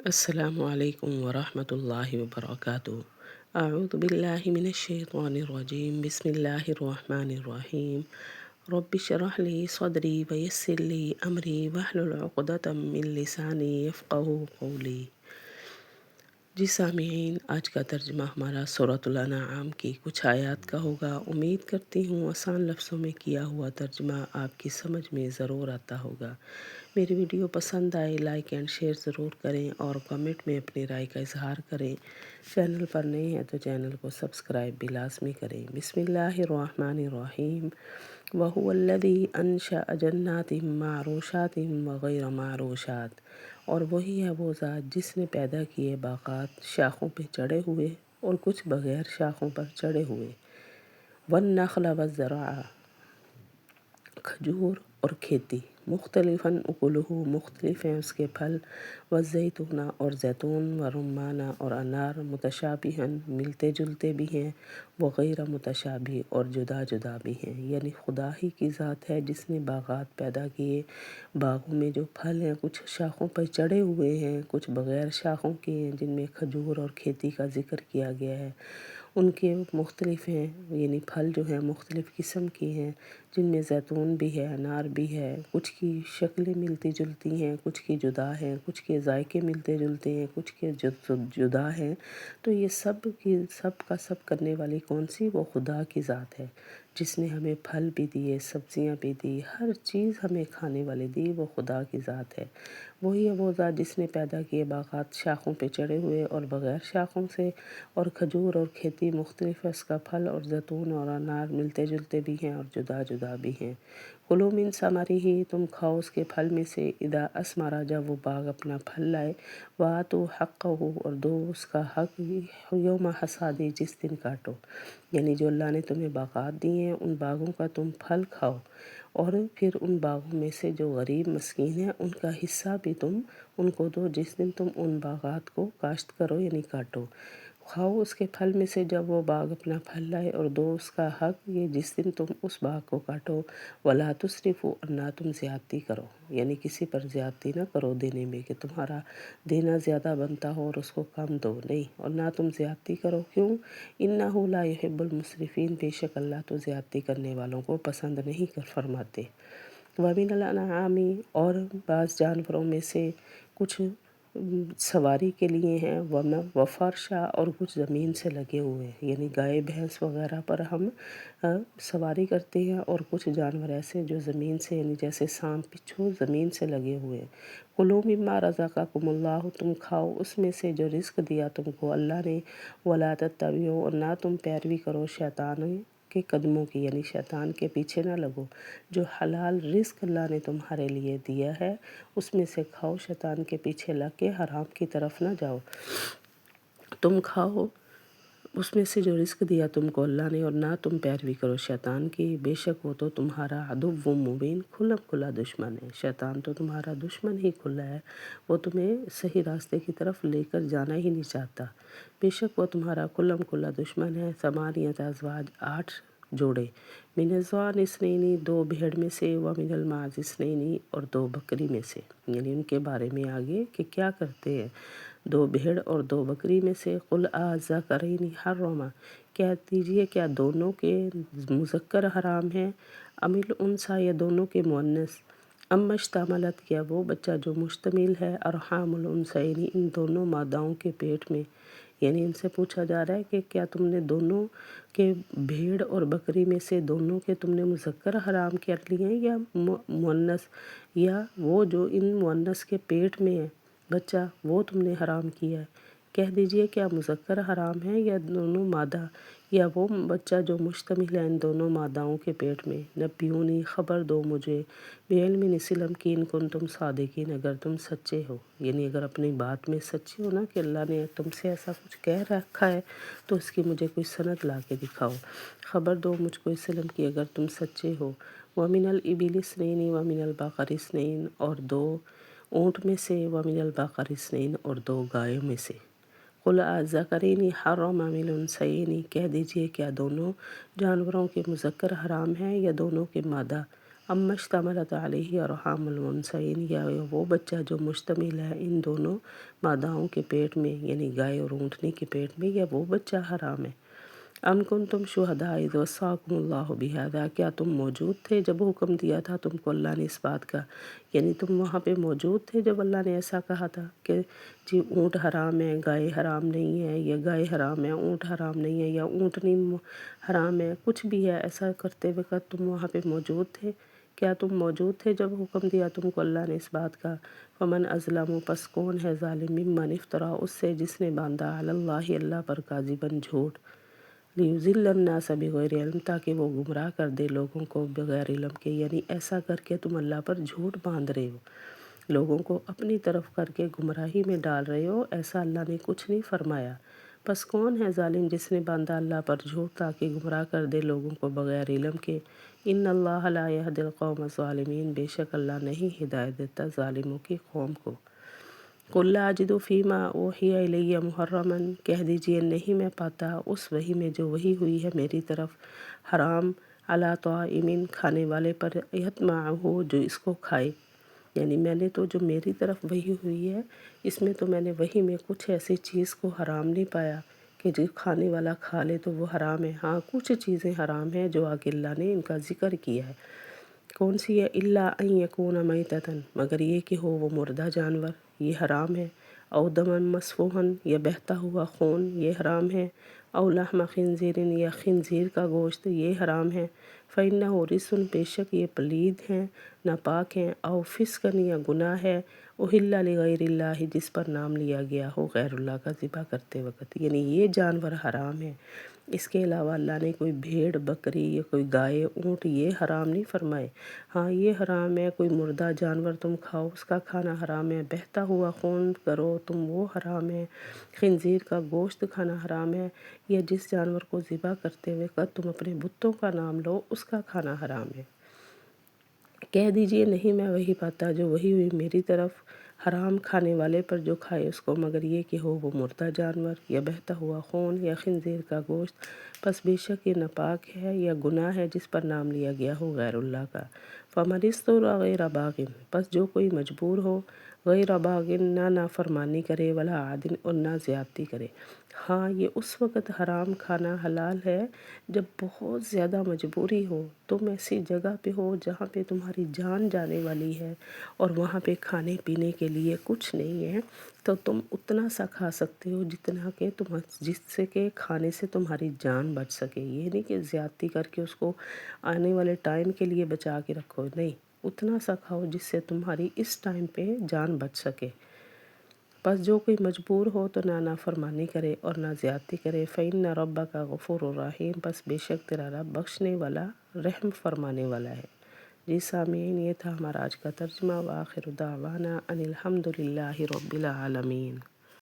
السلام علیکم ورحمۃ اللہ وبرکاتہ۔ اعوذ باللہ من الشیطان الرجیم، بسم اللہ الرحمن الرحیم۔ رب اشرح لی صدری ویسر لی امری واحلل عقدۃ من لسانی یفقہوا قولی۔ جی سامعین، آج کا ترجمہ ہمارا سورۃ الانعام کی کچھ آیات کا ہوگا۔ امید کرتی ہوں آسان لفظوں میں کیا ہوا ترجمہ آپ کی سمجھ میں ضرور آتا ہوگا۔ میری ویڈیو پسند آئے لائک اینڈ شیئر ضرور کریں اور کمنٹ میں اپنی رائے کا اظہار کریں۔ چینل پر نئے ہیں تو چینل کو سبسکرائب بھی لازمی کریں۔ بسم اللہ الرحمن الرحیم۔ وَهُوَ الَّذِي أَنشَأَ جَنَّاتٍ مَّعْرُوشَاتٍ وَغَيْرَ مَعْرُوشَاتٍ، اور وہی ہے وہ ذات جس نے پیدا کیے باغات شاخوں پہ چڑھے ہوئے اور کچھ بغیر شاخوں پر چڑھے ہوئے۔ وَالنَّخْلَ وَالزَّرْعَ، کھجور اور کھیتی، مختلفاً اکلہ، مختلف ہیں اس کے پھل، والزیتون اور زیتون، ورمان اور انار، متشابہاً ملتے جلتے بھی ہیں، وغیر متشابہ اور جدا جدا بھی ہیں۔ یعنی خدا ہی کی ذات ہے جس نے باغات پیدا کیے، باغوں میں جو پھل ہیں کچھ شاخوں پر چڑھے ہوئے ہیں، کچھ بغیر شاخوں کے ہیں، جن میں کھجور اور کھیتی کا ذکر کیا گیا ہے۔ ان کے مختلف ہیں، یعنی پھل جو ہیں مختلف قسم کی ہیں، جن میں زیتون بھی ہے، انار بھی ہے، کچھ کی شکلیں ملتی جلتی ہیں، کچھ کی جدا ہیں، کچھ کے ذائقے ملتے جلتے ہیں، کچھ کے جدا ہیں۔ تو یہ سب کا سب کرنے والی کون سی؟ وہ خدا کی ذات ہے جس نے ہمیں پھل بھی دیے، سبزیاں بھی دی، ہر چیز ہمیں کھانے والی دی، وہ خدا کی ذات ہے۔ وہی ہے وہ ذات جس نے پیدا کیے باغات شاخوں پہ چڑھے ہوئے اور بغیر شاخوں سے، اور کھجور اور کھیتی مختلف ہے اس کا پھل، اور زیتون اور انار ملتے جلتے بھی ہیں اور جدا جدا بھی ہیں۔ کلوا من ثمرہ، تم کھاؤ اس کے پھل میں سے، اذا اثمر، جب وہ باغ اپنا پھل لائے، وآتوا حقہ، اور دو اس کا حق، یوم حصادہ، جس دن کاٹو۔ یعنی جو اللہ نے تمہیں باغات دیے ہیں ان باغوں کا تم پھل کھاؤ، اور پھر ان باغوں میں سے جو غریب مسکین ہیں ان کا حصہ بھی تم ان کو دو جس دن تم ان باغات کو کاشت کرو، یعنی کاٹو۔ کھاؤ اس کے پھل میں سے جب وہ باغ اپنا پھل لائے، اور دو اس کا حق، یہ جس دن تم اس باغ کو کاٹو۔ ولا تسرفوا، اور نہ تم زیادتی کرو، یعنی کسی پر زیادتی نہ کرو دینے میں کہ تمہارا دینا زیادہ بنتا ہو اور اس کو کم دو، نہیں، اور نہ تم زیادتی کرو۔ کیوں؟ انہ لا یحب المسرفین، بے شک اللہ تو زیادتی کرنے والوں کو پسند نہیں فرماتے۔ ومن الانعام، اور بعض جانوروں میں سے کچھ سواری کے لیے ہیں، وفرشا، اور کچھ زمین سے لگے ہوئے ہیں، یعنی گائے بھینس وغیرہ پر ہم سواری کرتے ہیں، اور کچھ جانور ایسے جو زمین سے، یعنی جیسے سانپ بچھو زمین سے لگے ہوئے ہیں۔ کلوا مما رزقکم اللہ، تم کھاؤ اس میں سے جو رزق دیا تم کو اللہ نے، ولا تتبعوا، اور نہ تم پیروی کرو شیطان کے قدموں کی، یعنی شیطان کے پیچھے نہ لگو۔ جو حلال رزق اللہ نے تمہارے لیے دیا ہے اس میں سے کھاؤ، شیطان کے پیچھے لگ کے حرام کی طرف نہ جاؤ۔ تم کھاؤ اس میں سے جو رزق دیا تم کو اللہ نے، اور نہ تم پیروی کرو شیطان کی، بے شک وہ تو تمہارا عدو مبین، کھلا کھلا دشمن ہے۔ شیطان تو تمہارا دشمن ہی کھلا ہے، وہ تمہیں صحیح راستے کی طرف لے کر جانا ہی نہیں چاہتا۔ بے شک وہ تمہارا کھلا دشمن ہے۔ ثمانیۃ ازواج، 8 جوڑے، من الضأن اثنین، 2 بھیڑ میں سے، ومن الماعز اثنین، اور 2 بکری میں سے، یعنی ان کے بارے میں آگے کہ کیا کرتے ہیں۔ 2 بھیڑ اور 2 بکری میں سے، قل الذکرین حرم، کہہ دیجئے کیا دونوں کے مذکر حرام ہیں، ام الانثی، یا دونوں کے مؤنث، اما اشتملت، کیا وہ بچہ جو مشتمل ہے، ارحام الانثیین، ان دونوں ماداؤں کے پیٹ میں، یعنی ان سے پوچھا جا رہا ہے کہ کیا تم نے دونوں کے بھیڑ اور بکری میں سے دونوں کے تم نے مذکر حرام کر لیے ہیں یا مؤنث، یا وہ جو ان مؤنث کے پیٹ میں ہے بچہ وہ تم نے حرام کیا ہے۔ کہہ دیجئے کیا مذکر حرام ہے یا دونوں مادہ، یا وہ بچہ جو مشتمل ہے ان دونوں ماداؤں کے پیٹ میں۔ نبیونی، خبر دو مجھے، بعلم، اس علم کی، ان کنتم صادقین، اگر تم سچے ہو، یعنی اگر اپنی بات میں سچے ہو نا کہ اللہ نے تم سے ایسا کچھ کہہ رکھا ہے تو اس کی مجھے کوئی سند لا کے دکھاؤ۔ خبر دو مجھ کو اس علم کی اگر تم سچے ہو۔ وَمِنَ الْإِبِلِ اثْنَيْنِ وَمِنَ الْبَقَرِ اثْنَيْنِ، اور 2 اونٹ میں سے، وَمِنَ الْبَقَرِ اثْنَيْنِ، اور 2 گایوں میں سے۔ قل الذکرین حرم ام الانثیین، کہہ دیجئے کیا دونوں جانوروں کے مذکر حرام ہیں یا دونوں کے مادہ، اما اشتملت علیہ ارحام الانثیین، یا وہ بچہ جو مشتمل ہے ان دونوں ماداؤں کے پیٹ میں، یعنی گائے اور اونٹنی کے پیٹ میں، یا وہ بچہ حرام ہے۔ ام کنتم شہداء اذ وصاکم اللہ بہذا، کیا تم موجود تھے جب حکم دیا تھا تم کو اللہ نے اس بات کا، یعنی تم وہاں پہ موجود تھے جب اللہ نے ایسا کہا تھا کہ جی اونٹ حرام ہے، گائے حرام نہیں ہے، یا گائے حرام ہے اونٹ حرام نہیں ہے، یا اونٹنی حرام ہے، کچھ بھی ہے، ایسا کرتے وقت تم وہاں پہ موجود تھے؟ کیا تم موجود تھے جب حکم دیا تم کو اللہ نے اس بات کا؟ فمن ازلم، پس کون ہے ظالم، ممن افترا، اس سے جس نے باندھا علی اللہ اللہ پر کاذباً جھوٹ، لیضل الناس بغیر علم، تاکہ وہ گمراہ کر دے لوگوں کو بغیر علم کے، یعنی ایسا کر کے تم اللہ پر جھوٹ باندھ رہے ہو، لوگوں کو اپنی طرف کر کے گمراہی میں ڈال رہے ہو، ایسا اللہ نے کچھ نہیں فرمایا۔ پس کون ہے ظالم جس نے باندھا اللہ پر جھوٹ تاکہ گمراہ کر دے لوگوں کو بغیر علم کے؟ ان اللہ لا یہدی القوم الظالمین، بے شک اللہ نہیں ہدایت دیتا ظالموں کی قوم کو۔ قل لا اجد فیما اوحی الی محرما، کہہ دیجئے نہیں میں پاتا اس وحی میں جو وحی ہوئی ہے میری طرف، حرام علی طاعم، کھانے والے پر، یطمعہ جو اس کو کھائے، یعنی میں نے تو جو میری طرف وحی ہوئی ہے اس میں تو میں نے وحی میں کچھ ایسی چیز کو حرام نہیں پایا کہ جو کھانے والا کھا لے تو وہ حرام ہے۔ ہاں کچھ چیزیں حرام ہیں جو آگے اللہ نے ان کا ذکر کیا ہے۔ کون سی ہے؟ الا ان یکون میتۃ، مگر یہ کہ ہو وہ مردہ جانور، یہ حرام ہے، او دما مسفوحا، یا بہتا ہوا خون، یہ حرام ہے، او لحم خنزیر، یا خنزیر کا گوشت، یہ حرام ہے، فإنہ رجس، بے شک یہ پلید ہیں، ناپاک ہیں، او فسقا، یا گناہ ہے، اہل لغیر اللہ، جس پر نام لیا گیا ہو غیر اللہ کا ذبح کرتے وقت، یعنی یہ جانور حرام ہے۔ اس کے علاوہ اللہ نے کوئی بھیڑ بکری یا کوئی گائے اونٹ یہ حرام نہیں فرمائے۔ ہاں یہ حرام ہے کوئی مردہ جانور تم کھاؤ، اس کا کھانا حرام ہے، بہتا ہوا خون کرو تم وہ حرام ہے، خنزیر کا گوشت کھانا حرام ہے، یا جس جانور کو ذبح کرتے وقت تم اپنے بتوں کا نام لو اس کا کھانا حرام ہے۔ کہہ دیجئے نہیں میں وہی پاتا جو وہی ہوئی میری طرف، حرام کھانے والے پر جو کھائے اس کو، مگر یہ کہ ہو وہ مردہ جانور، یا بہتا ہوا خون، یا خنزیر کا گوشت، پس بے شک یہ ناپاک ہے یا گناہ ہے جس پر نام لیا گیا ہو غیر اللہ کا۔ فمن اضطر غیر باغ، پس جو کوئی مجبور ہو، غیر باغ، نہ نافرمانی کرے، ولا عاد، اور نہ زیادتی کرے۔ ہاں یہ اس وقت حرام کھانا حلال ہے جب بہت زیادہ مجبوری ہو، تم ایسی جگہ پہ ہو جہاں پہ تمہاری جان جانے والی ہے اور وہاں پہ کھانے پینے کے لیے کچھ نہیں ہے، تو تم اتنا سا کھا سکتے ہو جتنا کہ جس سے کہ کھانے سے تمہاری جان بچ سکے، یہ نہیں کہ زیادتی کر کے اس کو آنے والے ٹائم کے لیے بچا کے رکھو، نہیں، اتنا سا کھاؤ جس سے تمہاری اس ٹائم پہ جان بچ سکے۔ پس جو کوئی مجبور ہو تو نہ نافرمانی کرے اور نہ زیادتی کرے، فإن ربک غفور الرحیم، پس بے شک تیرا رب بخشنے والا رحم فرمانے والا ہے۔ جی سامعین، یہ تھا ہمارا آج کا ترجمہ، وآخر دعوانا ان الحمد للہ رب العالمین۔